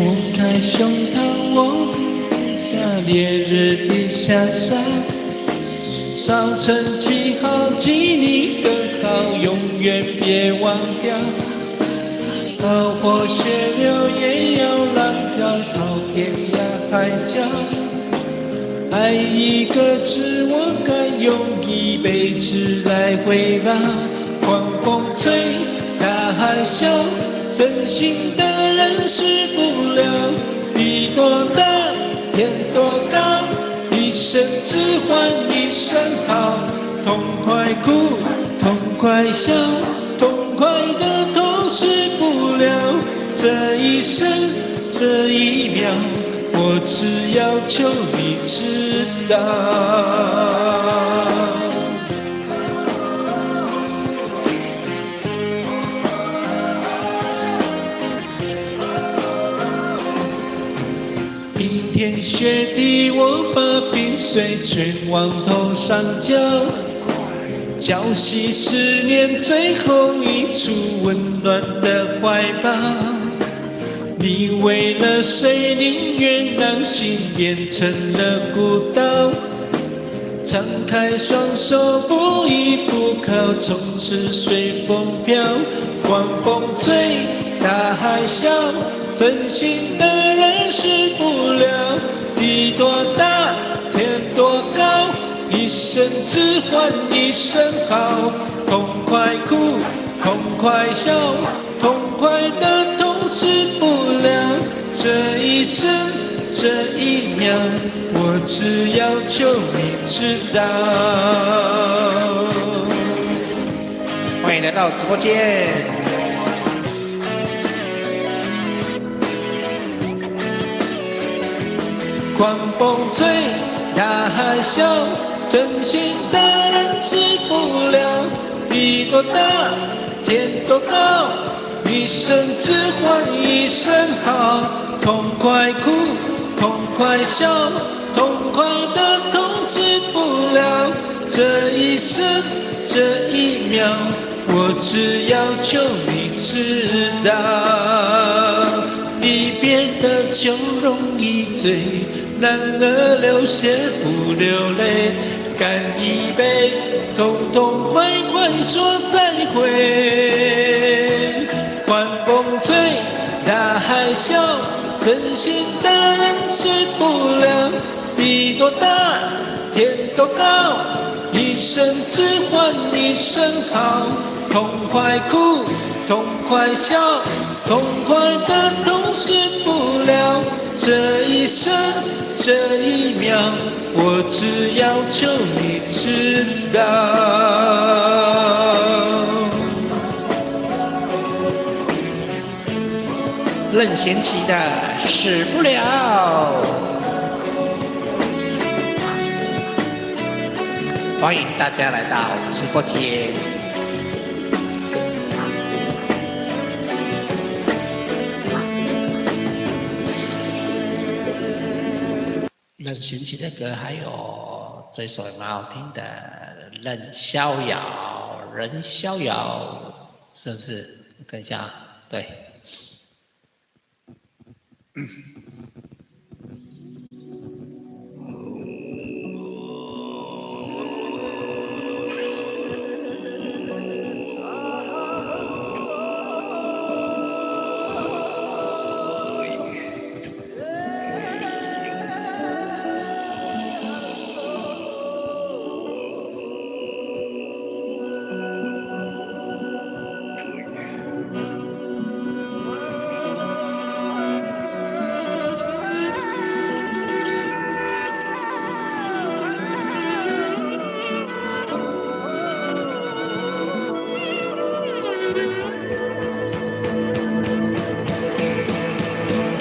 拨开胸膛，我只下烈日的下山，烧成记号，记你更好，永远别忘掉。刀破血流也要浪飘，到天涯海角。爱一个字，我敢用一辈子来回报。狂风吹，大海啸，真心的人死不了。地多大，天多高，一生只换一声好。痛快哭，痛快笑，痛快的痛死不了。这一生，这一秒，我只要求你知道。冰天雪地，我把冰水全往头上浇，浇熄思念最后一处温暖的怀抱。你为了谁，宁愿让心变成了孤岛。张开双手，不依不靠，从此随风飘。狂风吹，大海啸，真心的人死不了。地多大，天多高，一生只换一声好。痛快哭，痛快笑，痛快的痛死不了。这一生，这一秒，我只要求你知道。欢迎来到直播间。狂风吹，大海啸，真心的人死不了。地多大，天多高，一生只换一声好。痛快哭，痛快笑，痛快的痛死不了。这一生，这一秒，我只要求你知道。离别的酒容易醉，然而流血不流泪。干一杯，痛痛快快说再会。狂风吹，大海啸，真心的人死不了。地多大，天多高，一生只换一声好。痛快哭，痛快笑，痛快的痛死不了。这一生，这一秒，我只要求你知道。任贤齐的死不了。欢迎大家来到直播间。任贤齐的歌还有这首也蛮好听的，《任逍遥》，任逍遥是不是？看一下，对。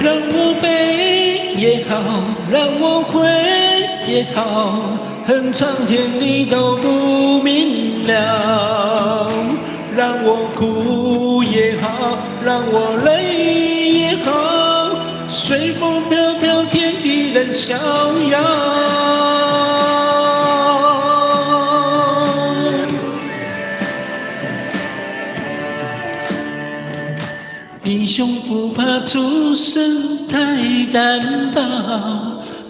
让我悲也好，让我悔也好，恨苍天你都不明了。让我哭也好，让我泪也好，随风飘飘，天地任逍遥。英雄不怕出身太单薄，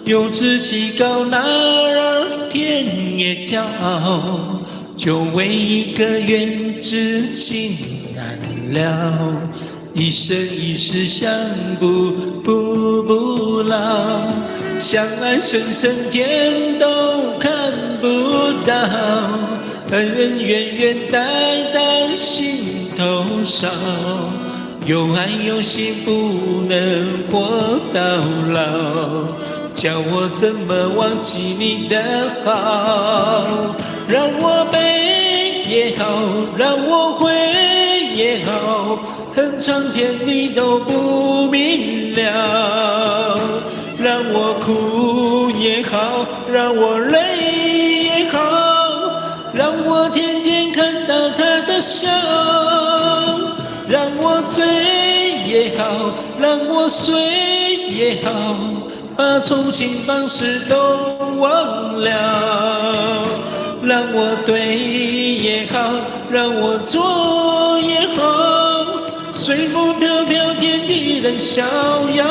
有志气高，哪儿天也骄傲，就为一个缘知情难了，一生一世相不老，相爱深深天都看不到，恩恩怨怨淡淡心头烧，有爱有心不能活到老，叫我怎么忘记你的好？让我悲也好，让我悔也好，恨苍天你都不明了。让我哭也好，让我泪也好，让我天天看到他的笑。让我醉也好，让我睡也好，把从前往事都忘了。让我对也好，让我错也好，随风飘飘，天地任逍遥。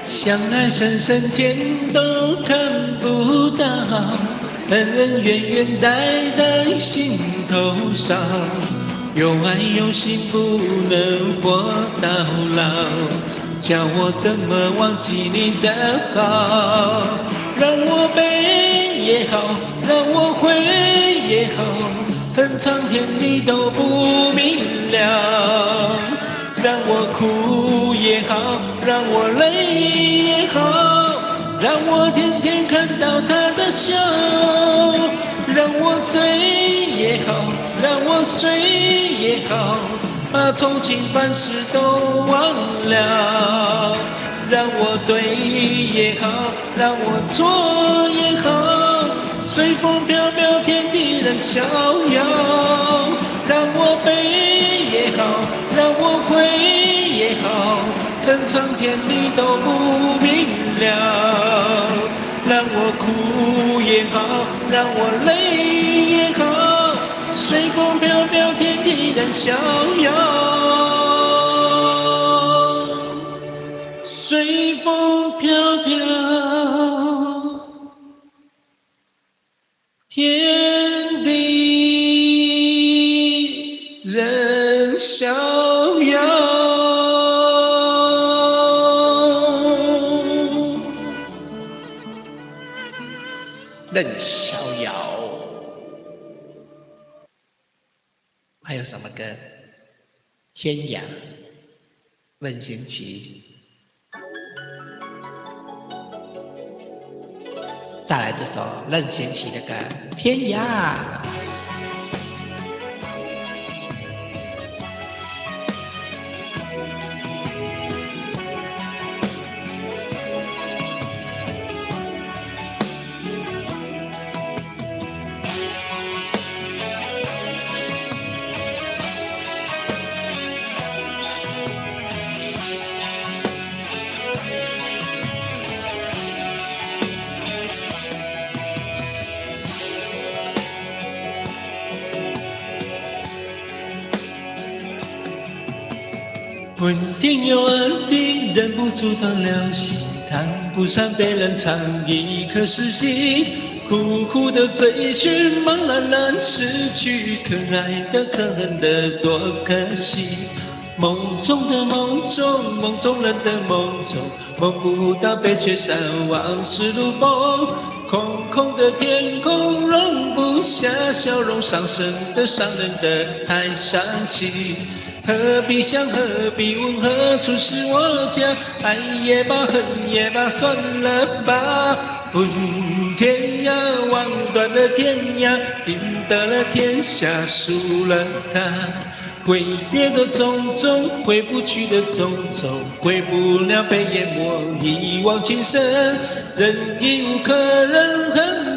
相爱深深天都看不到，恩恩怨怨代代心头烧，有爱有心不能活到老，叫我怎么忘记你的好？让我悲也好，让我悔也好，恨苍天你都不明了。让我哭也好，让我泪也好，让我天天看到他的笑。让我醉也好，让我睡也好，把从前凡事都忘了。让我对也好，让我错也好，随风飘飘，天地任逍遥。让我悲也好，让我悔也好，恨苍天你都不明了。让我哭也好，让我泪也好，随风飘飘，天地任逍遥。随风飘飘，天地任逍遥。任逍遥。还有什么歌？天涯，任贤齐。再来这首任贤齐的歌《天涯》。闻听又耳听，忍不住动了心，谈不上被人唱一颗死心。苦苦的追寻，茫然然失去，可爱的可恨的多可惜。梦中的梦中，梦中人的梦中，梦不到悲却伤，往事如风。空空的天空容不下笑容，伤神的伤人的太伤心。何必想，何必问，何处是我家？爱也罢，恨也罢，算了吧。问天涯，望断了天涯，赢得了天下，输了他。挥别的种种，回不去的种种，回不了被淹没，一往情深，人已无可忍，恨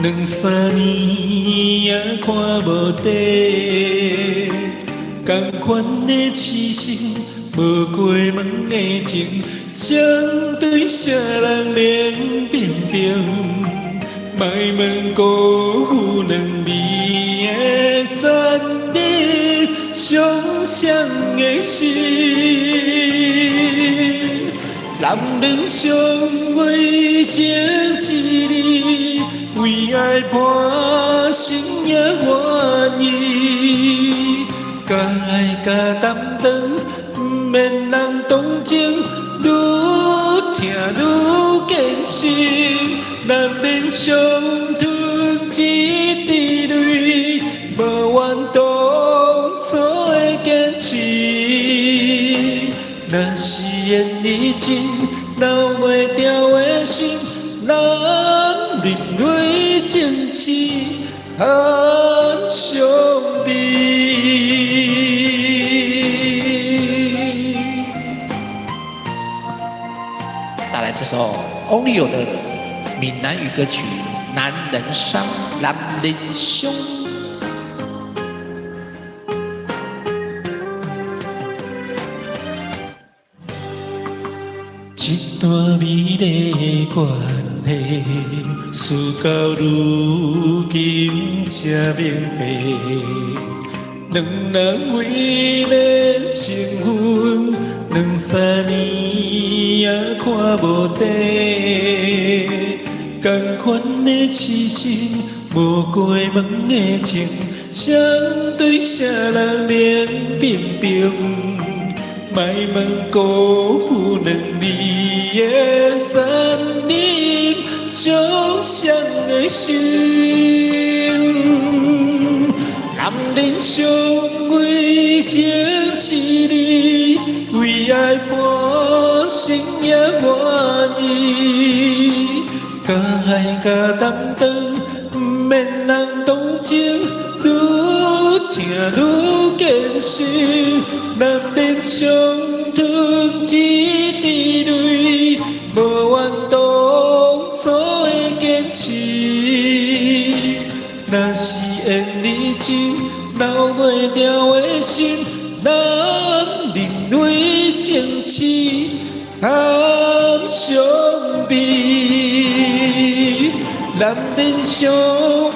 两三年也看无底，同款的痴心，无过问的情，相对啥人能平平？莫问辜负两味的残忍，相像的心。男人相为情一字，为爱破心也愿意。甲爱甲担当，不免人同情，愈听愈艰辛。男人相吞一滴泪，无怨当初的坚持。若是缘已尽，留袂掉的心，男人为情痴，含伤悲。带来这首翁立友的闽南语歌曲《男人伤，男人凶》。一段美丽的关系，事到如今才明白，两人为了情分，两三年也看无底，同款的痴心，无过问的情，相对啥人能平平？莫问辜负两味的残忍，相像的心。男人相为情一字，为爱破心也愿意。甲爱甲担当，不免人同情，愈听愈艰辛。男人相吞一滴泪，无怨当初的坚持。若是缘已尽，留袂掉的心，男人为情痴，含伤悲。男人相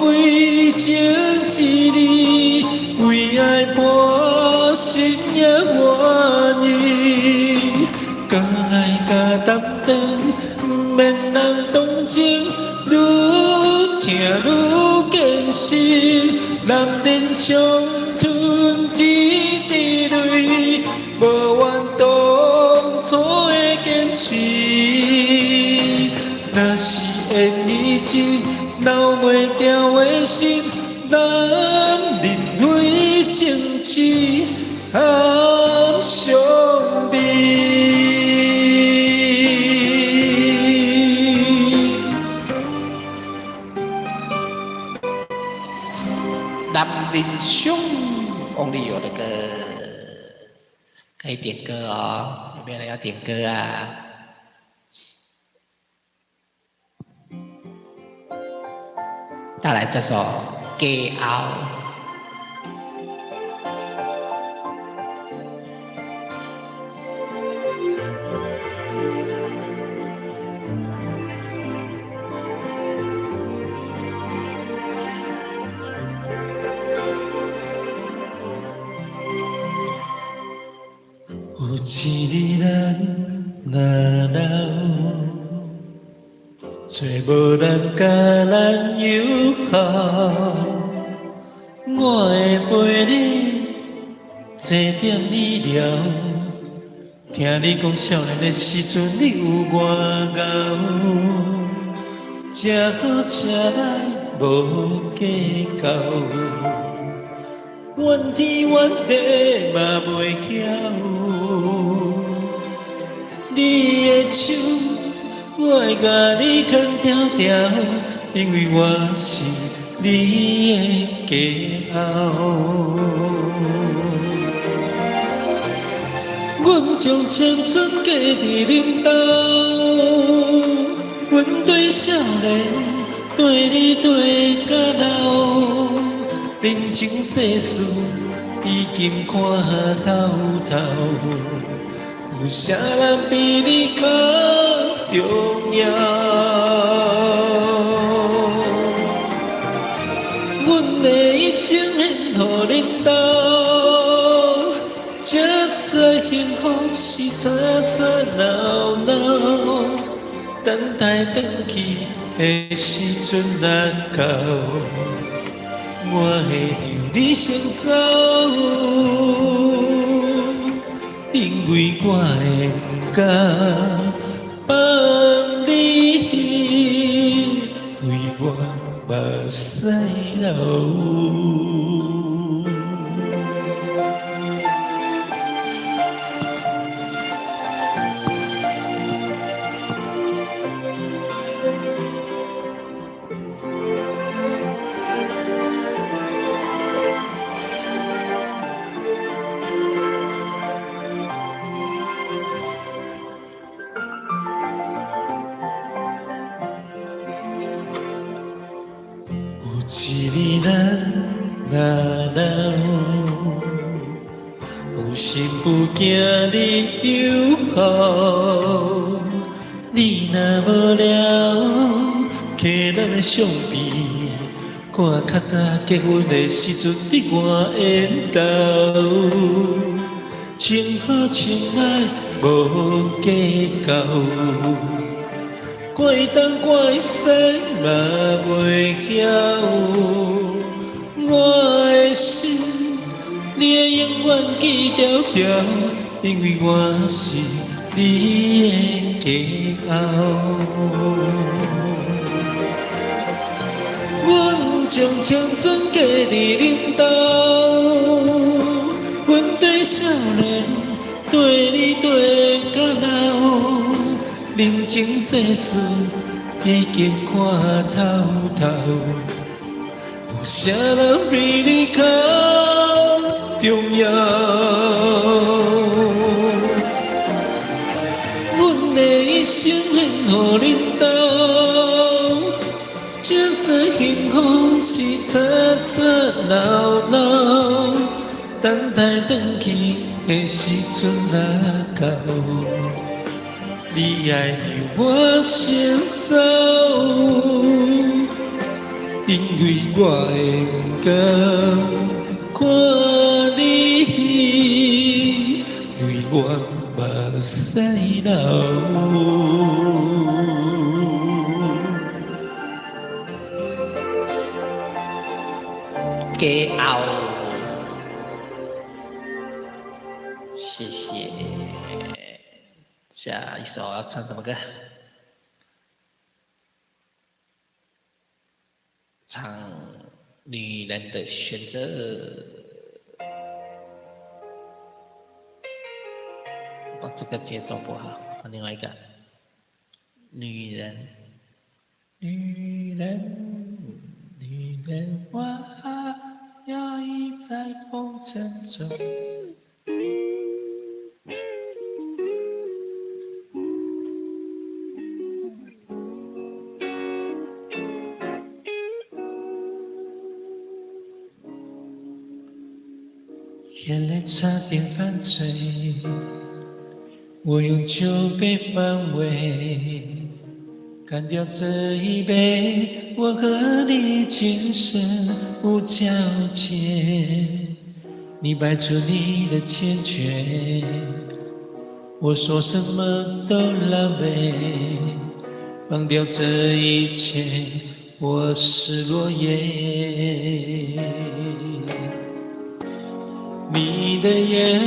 为情一字，为爱破心也愿意。甲爱甲担当，不免人同情，愈听愈艰辛。男人相吞一滴泪，无怨当初的坚持。若是缘已尽，留袂掉的心，男人为情痴，含伤悲。男人凶，翁立友的歌，可以点歌哦，有没有人要点歌啊？带来这首《Get Out》。有一日咱若老，找无人甲咱友好，我会陪你坐点你聊，听你讲少年的时阵你有外敖，吃好吃来无计较。怨天怨地嘛袂晓，你的手我会甲你牵条条，因为我是你的骄傲。阮将青春嫁伫恁兜，阮对少年对你对到老，人情世事已经看透透，有啥人比你较重要？阮的一生献予恁兜，才知幸福是吵吵闹闹，等待转去的时阵难到，我会让你先走，因为我会不敢放你，为我目屎流。一日咱若老，有心不惊你有好，你若无聊，客咱的相片，看较早结婚的时阵伫外缘投，情好情爱无计较。怪东怪西嘛袂晓，我的心你会永远记条条，因为我是你的骄傲。阮将青春嫁伫恁兜，阮对少年对你对到老。人情世事已经看透透，有啥人比你较重要？阮的一生献予恁兜，才知幸福是吵吵闹闹，等待转去的时阵若到。你爱让我先走，因为我会不甘看你，为我目屎流。给熬，谢谢。下一首要唱什么歌？唱《女人的选择》。哦，这个节奏不好，换另外一个。女人，女人，女人，我摇曳在风尘中。眼泪差点犯罪，我用酒杯防卫，干掉这一杯，我和你今生无交集。你摆出你的坚决，我说什么都狼狈，放掉这一切，我是落叶。你的眼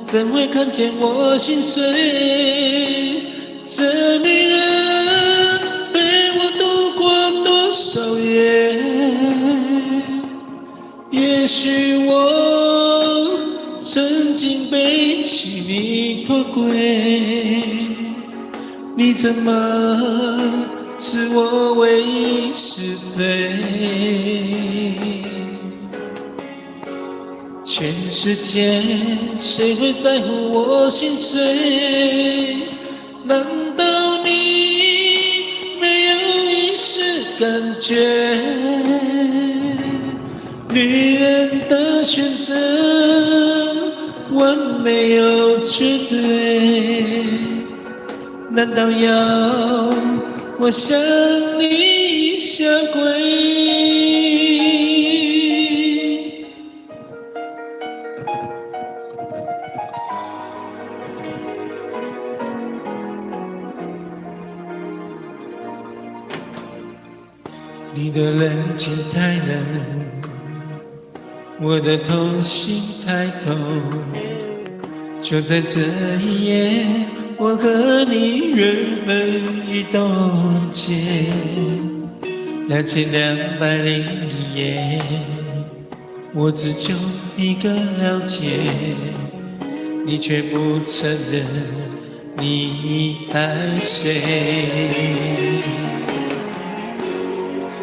怎会看见我心碎？这女人陪我度过多少夜？也许我曾经背弃你脱轨，你怎么是我唯一是罪？全世界谁会在乎我心碎？难道你没有意识感觉。女人的选择，完没有绝对。难道要我向你下跪？你的冷静太冷，我的痛心太痛。就在这一夜，我和你缘分已冻结。2201夜，我只求一个了解，你却不承认你爱谁。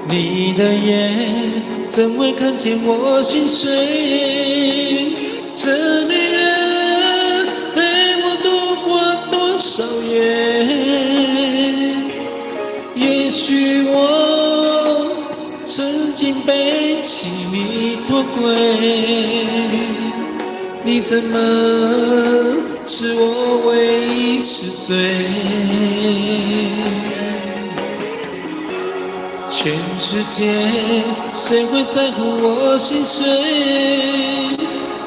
你的眼怎会看见我心碎？这女人陪我度过多少夜？也许我曾经背起弥陀柜，你怎么视我为是罪？全世界谁会在乎我心碎？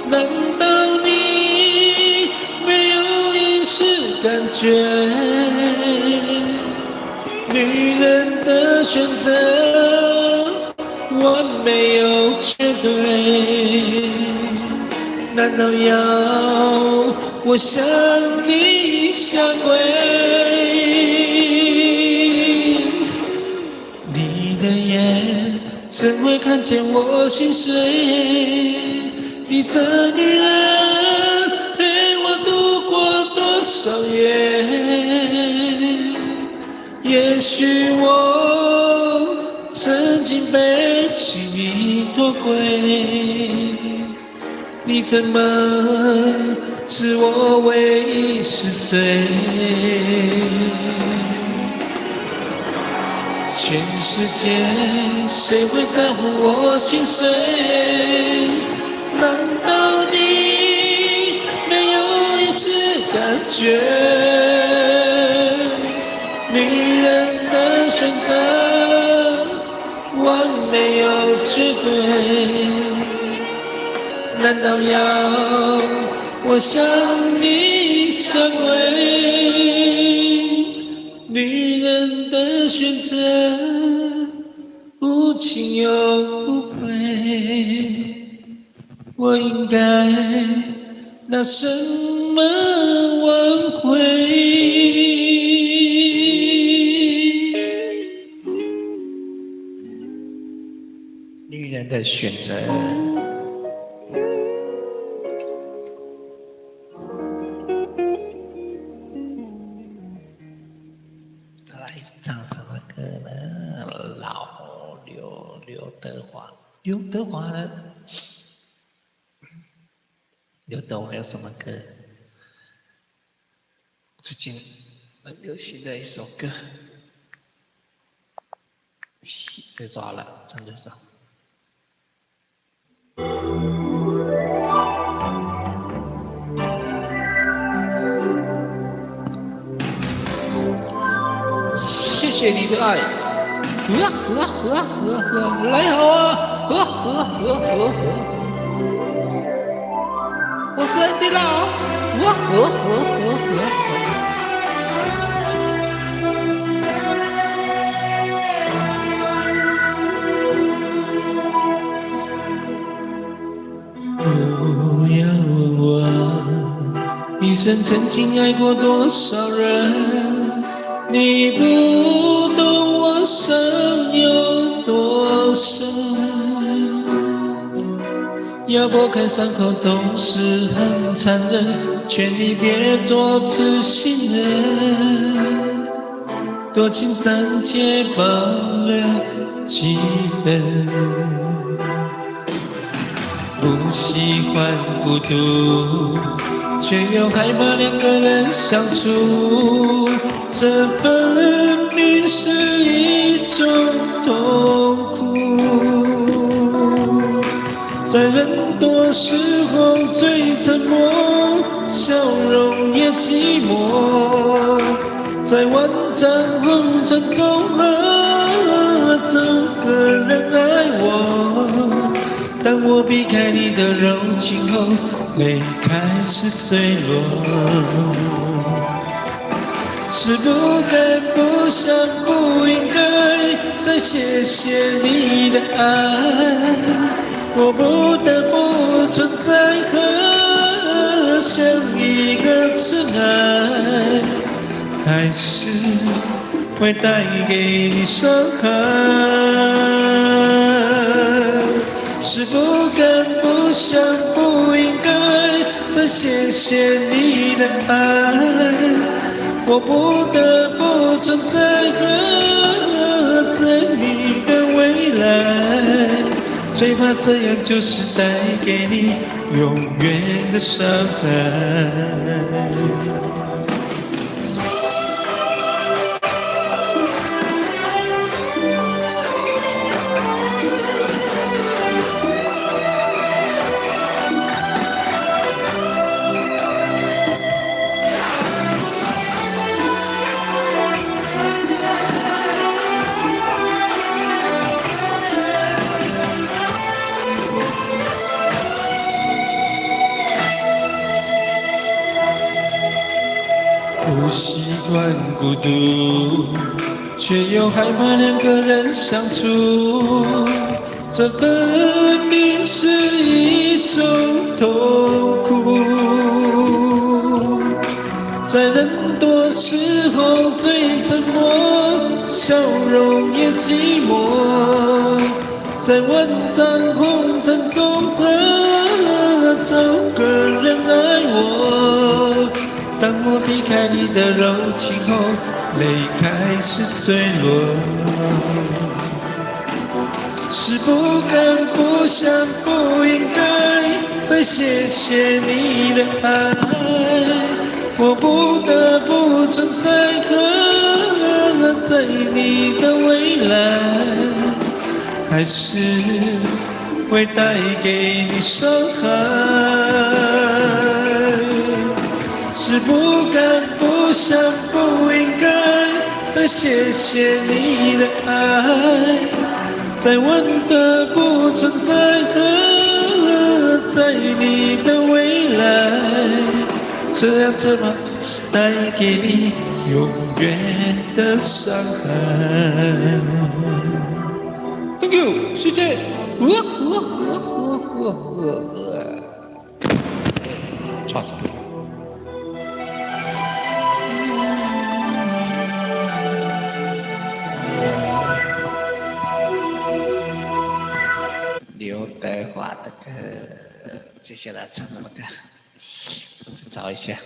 难道你没有一丝感觉？女人的选择，完没有绝对。难道要我向你下跪？怎会看见我心碎？你这女人陪我度过多少夜？也许我曾经背起弥陀柜，你怎么视我为是罪？全世界谁会在乎我心碎？难道你没有一丝感觉？女人的选择，完没有绝对。难道要我向你下跪？女人的选择，无情又不悔，我应该拿什么挽回？女人的选择。唱什么歌呢？老刘德华，刘德华呢？刘德华有什么歌？最近很流行的一首歌，这首好了，唱这首。谢谢你的爱，来好啊，我是安迪拉，不要问我一生曾经爱过多少人。你不懂我伤有多深，要剥开伤口总是很残忍，劝你别做痴心人，多情暂且保留几分。不喜欢孤独，却又害怕两个人相处，这分明是一种痛在人多时候最沉默，笑容也寂寞。在万丈红尘中，找个人爱我。当我避开你的柔情后，泪开始坠落。是不该、不想、不应该再谢谢你的爱，我不得不存在和像一个尘埃，还是会带给你伤害。是不该、不想、不应该再谢谢你的爱，我不得不存在和在你的未来，最怕这样就是带给你永远的伤害。不习惯孤独，却又害怕两个人相处，这分明是一种痛苦。在人多时候最沉默，笑容也寂寞。在万丈红尘中，找个人爱我。当我避开你的柔情后，泪开始坠落。是不该、不想、不应该再谢谢你的爱，我不得不存在和在你的未来，还是会带给你伤害。是不该、不想、不应该再谢谢你的爱，在问的不存在和在你的未来，这样怎么带给你永远的伤害 ？Thank you， 谢谢。Trust。刘德华的歌，接下来唱什么歌？去找一下。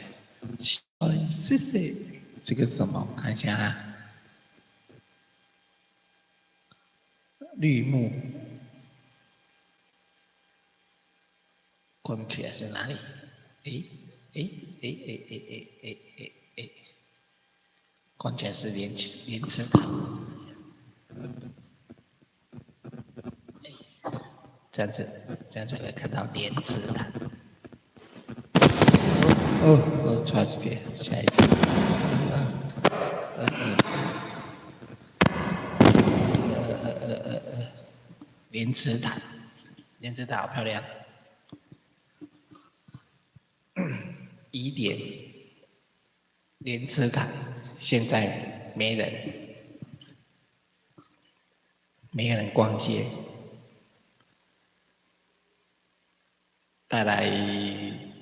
谢谢。这个是什么？我看一下哈。绿幕。关起来是哪里？关起来是莲池潭。这样子才可以看到莲池潭。差一点，下一个。莲池潭，莲池潭好漂亮。疑点，莲池潭现在没人逛街。带来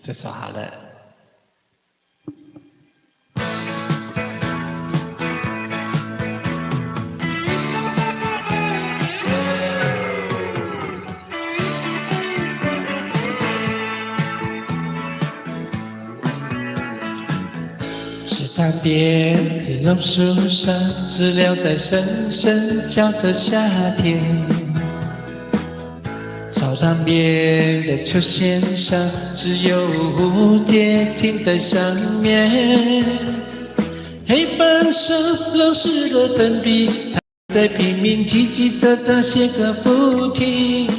这首好了。池塘边，铁榕树上，知了在声声叫着夏天。操场边的球线上，只有蝴蝶停在上面。黑板上老师的粉笔，在拼命叽叽喳喳写个不停。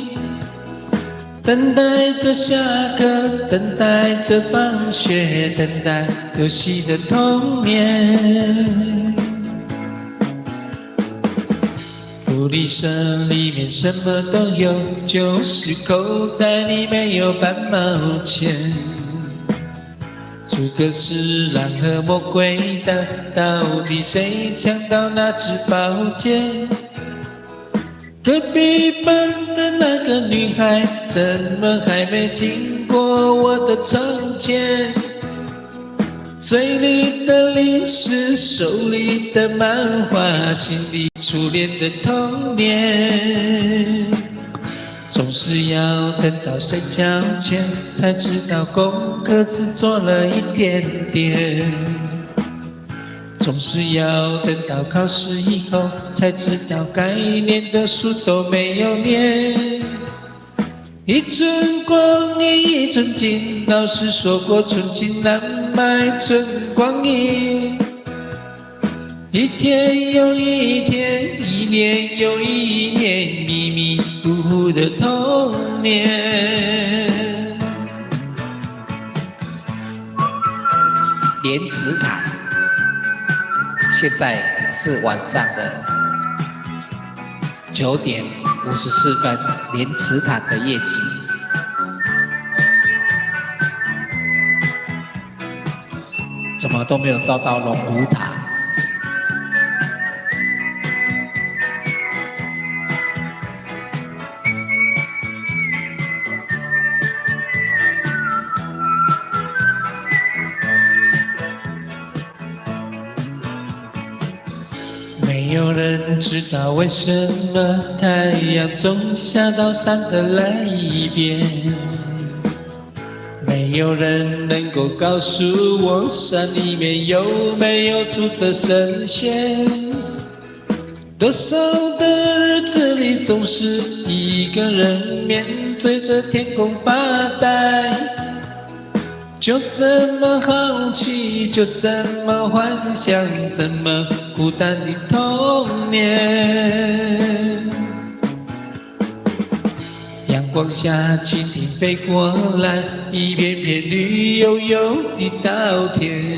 等待着下课，等待着放学，等待游戏的童年。福利社里面什么都有，就是口袋里没有半毛钱。诸葛侍郎和魔鬼党，到底谁抢到那支宝剑？隔壁班的那个女孩，怎么还没经过我的窗前？嘴里的零食，手里的漫画，心里初恋的童年。总是要等到睡觉前，才知道功课只做了一点点。总是要等到考试以后，才知道该念的书都没有念。一寸光阴一寸金，老师说过寸金难买寸光阴。一天又一天，一年又一年，迷迷糊糊的童年。莲池潭，现在是晚上的9点54分，莲池潭的夜景。怎么都没有照到龙虎塔？没有人知道为什么太阳总下到山的那一边，没有人能够告诉我山里面有没有住着神仙。多少的日子里，总是一个人面对着天空发呆。就这么好奇，就这么幻想，这么孤单的童年。阳光下，蜻蜓飞过来，一片片绿油油的稻田。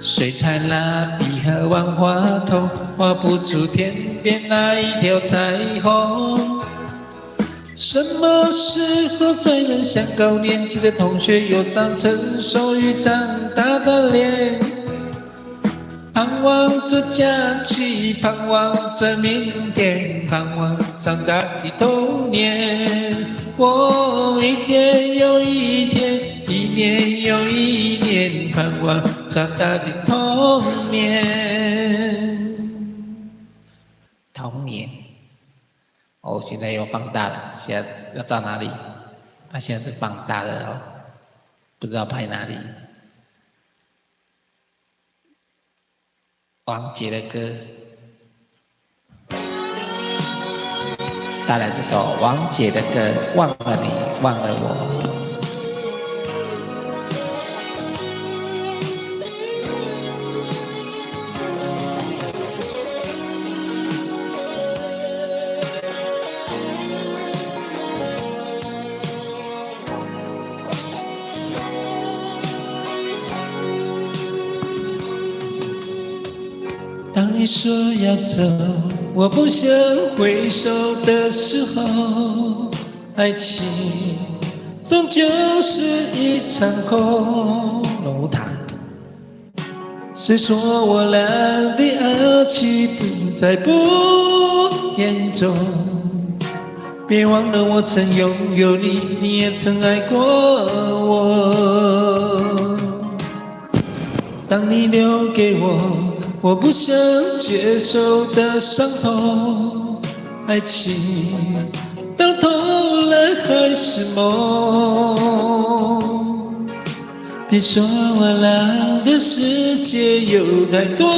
水彩蜡笔和万花筒，画不出天边那一条彩虹。什么时候才能像高年级的同学，有张成熟与长大的脸？盼望着假期，盼望着明天，盼望长大的童年。我一天又一天，一年又一年，盼望长大的童年。童年。哦，现在又放大了，现在要照哪里？它现在是放大的哦，不知道拍哪里。王杰的歌，带来这首王杰的歌《忘了你，忘了我》。当你说要走，我不想回首的时候，爱情终究是一场空。龙虎塔，虽说我俩的爱情不再不严重，别忘了我曾拥有你，你也曾爱过我。当你留给我不想接受的伤痛，爱情到头来还是梦。别说我俩的世界有太多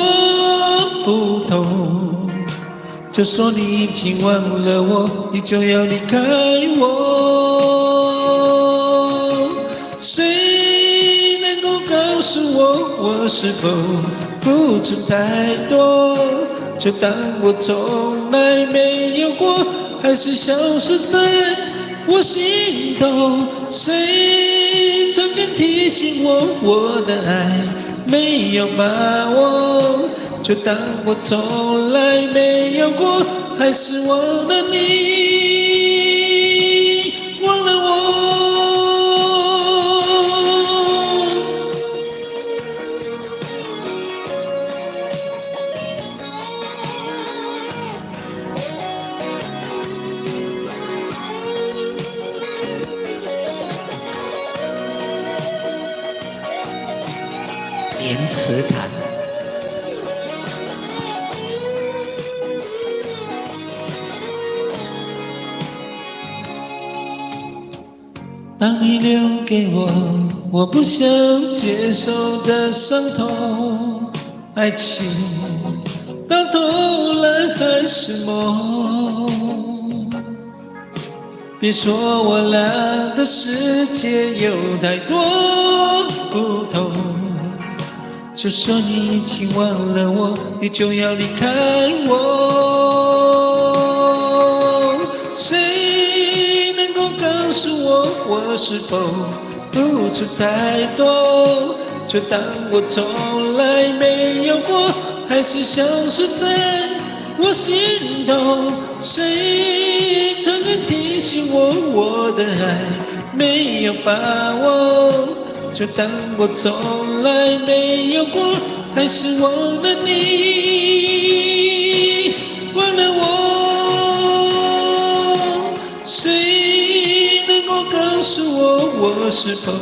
不同，就说你已经忘了我，你就要离开我。谁能够告诉我是否付出太多，就当我从来没有过，还是消失在我心痛。谁曾经提醒我，我的爱没有把握，就当我从来没有过，还是忘了你，忘了我。莲池潭。当你留给我不想接受的伤痛，爱情到头来还是梦。别说我俩的世界有太多不同，就说你已经忘了我，你就要离开我。谁能够告诉我，我是否付出太多？就当我从来没有过，还是消失在我心头。谁曾经提醒我，我的爱没有把握？就当我从来没有过，还是忘了你，忘了我。谁能够告诉我，我是否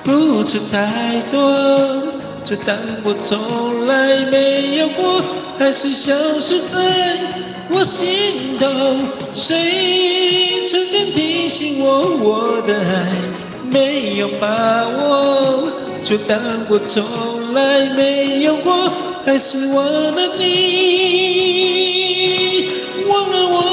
付出太多？就当我从来没有过，还是消失在我心头。谁曾经提醒我，我的爱没有把握？就当我从来没有过，还是忘了你，忘了我。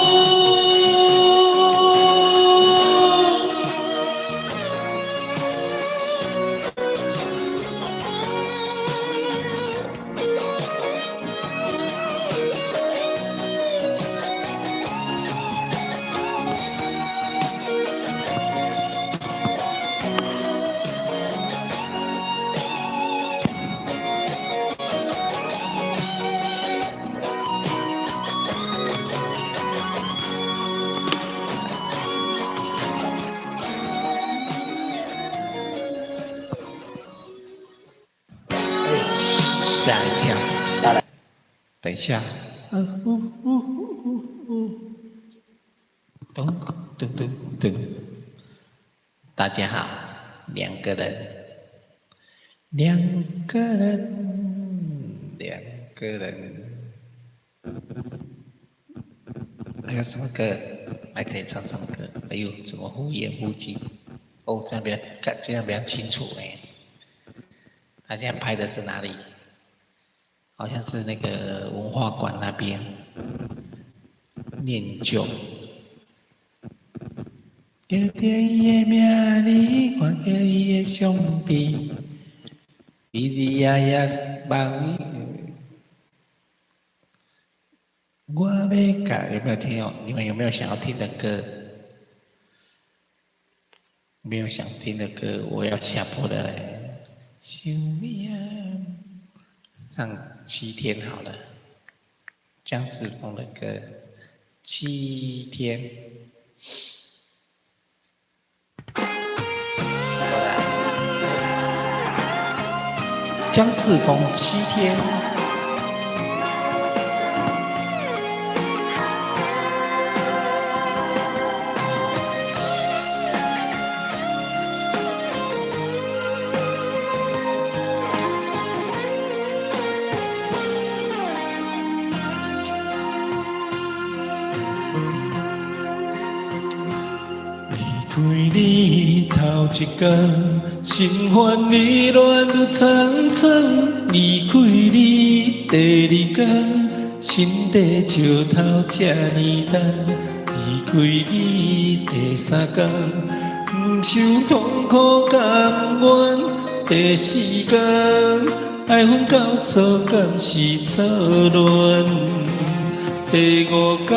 吓一跳！等一下，咚咚咚咚！大家好，两个人，还有什么歌？还可以唱什么歌？哎呦，怎么忽远忽近？哦，这样比较清楚哎。他现在拍的是哪里？好像是那个文化馆那边念旧。叫着伊的名，你看见伊的相片，咿咿呀呀梦。我要改，有没有听哦？你们有没有想要听的歌？没有想听的歌，我要下播了嘞。想你啊，上7天好了。江志峰的歌，7天。江志峰7天。开你头一天，心烦意乱愈苍苍；离开你第2天，心底石头这呢重；离开你第3天，不受痛苦甘愿；第4天，爱恨交错，敢是错乱；第5天。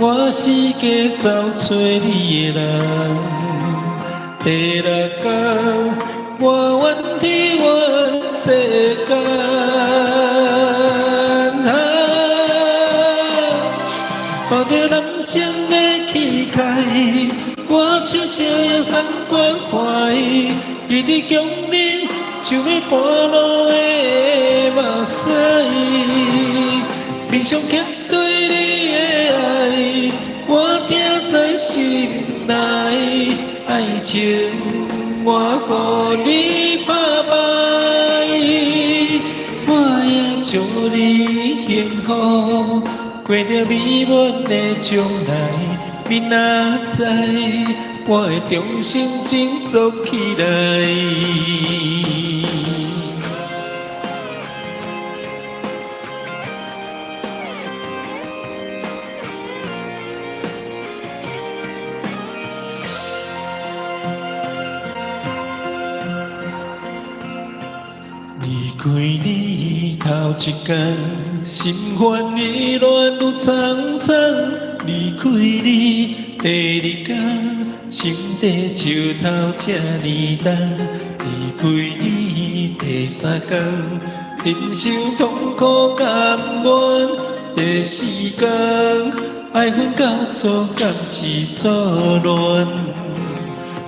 我是假走找你的人。第六天，我怨天怨世间，看着人生的气概，我悄悄也三关怀，一直强忍，想要半路的目屎，平常欠对你的爱，我听在心内，爱情我予你拍败，我也祝你幸福，过着美满的将来。明仔载，我会重新振作起来。离开你头一天，心烦意乱愈苍苍。离开你第二天，心地树头这呢重。离开你第三天，忍受痛苦甘愿。第四天，爱恨交错，敢是错乱。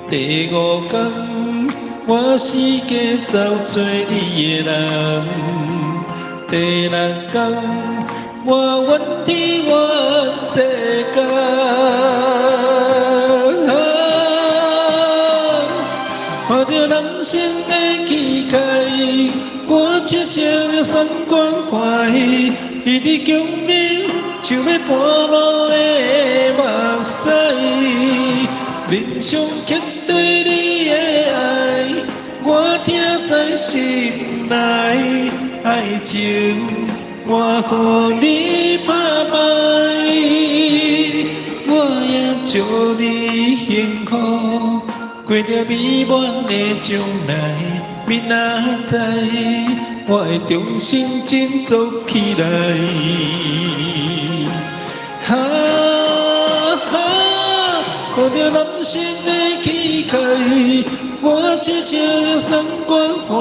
第五天，我是假走找你的人。第六天，我怨天怨世间，看着人生的气概，我悄悄的三关怀，一直强忍，想要半路的目屎，人生欠对你的爱，我听在心内，爱情。我予你拍败，我也祝你幸福，过着美满的将来。明仔载，我会重新振作起来。看着人生的气概，我悄悄三关怀，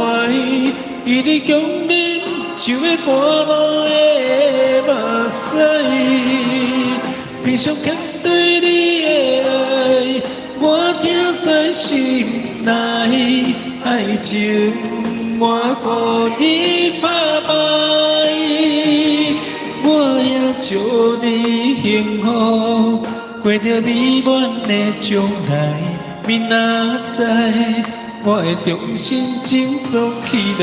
一直强忍。想要半路的目屎，平常欠对你的爱，我听在心内。爱情我予你拍败，我也祝你幸福，过着美满的将来。明仔载，我会重新振作起来。